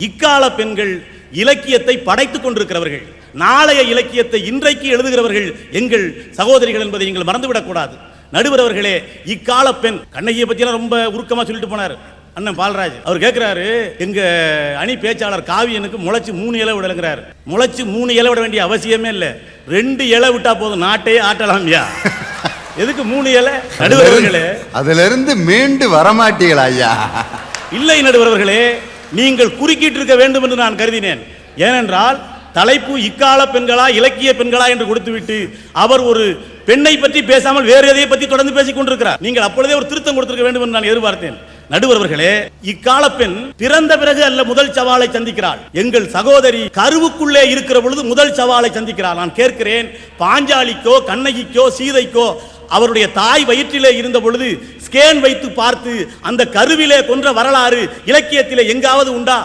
இக்கால பெண்கள் இலக்கியத்தை படைத்துக் கொண்டிருக்கிறவர்கள், நாளைய இலக்கியத்தை இன்றைக்கு எழுதுகிறவர்கள் எங்கள் சகோதரிகள் என்பதை நீங்கள் மறந்துவிடக்கூடாது. நடுவர் அவர்களே, இக்கால பெண் கண்ணகியை பற்றியெல்லாம் ரொம்ப உருக்கமாக சொல்லிட்டு போனார் அண்ணன் பால்ராஜ். அவர் கேட்கிறாரு, எங்க அணி பேச்சாளர் காவியனுக்கு முளைச்சு 3 இலை விடலுங்கிறார். முளைச்சு 3 இலை விட வேண்டிய அவசியமே இல்லை, 2 இலை விட்டா போதும், நாட்டையே ஆட்டலாம்யா. எதுக்கு 3 இலை? நடுவர் அவர்களே, அதுல இருந்து மீண்டு வரமாட்டீங்களா ஐயா? இல்லை நடுவர் அவர்களே, நீங்கள் குறுக்கிட்டு இருக்க வேண்டும் என்று நான் கருதினேன். ஏனென்றால் தலைப்பு இக்கால பெண்களா இலக்கிய பெண்களா என்று கொடுத்துவிட்டு அவர் ஒரு பெண்ணை பற்றி பேசாமல் வேறு எதையை பற்றி தொடர்ந்து பேசிக் கொண்டிருக்கிறார். நீங்கள் அப்பொழுதே ஒரு திருத்தம் கொடுத்திருக்க வேண்டும் என்று நான் எதிர்பார்த்தேன். நடுவர் அவர்களே, இக்கால பெண் பிறந்த பிறகு அல்ல முதல் சவாலை சந்திக்கிறாள். எங்கள் சகோதரி கருவுக்குள்ளே இருக்கிற பொழுது முதல் சவாலை சந்திக்கிறாள். நான் கேட்கிறேன், பாஞ்சாலிக்கோ கண்ணகிக்கோ சீதைக்கோ அவருடைய தாய் வயிற்றிலே இருந்த பொழுது ஸ்கேன் வைத்து பார்த்து அந்த கருவிலே கொன்ற வரலாறு இலக்கியத்திலே எங்காவது உண்டா?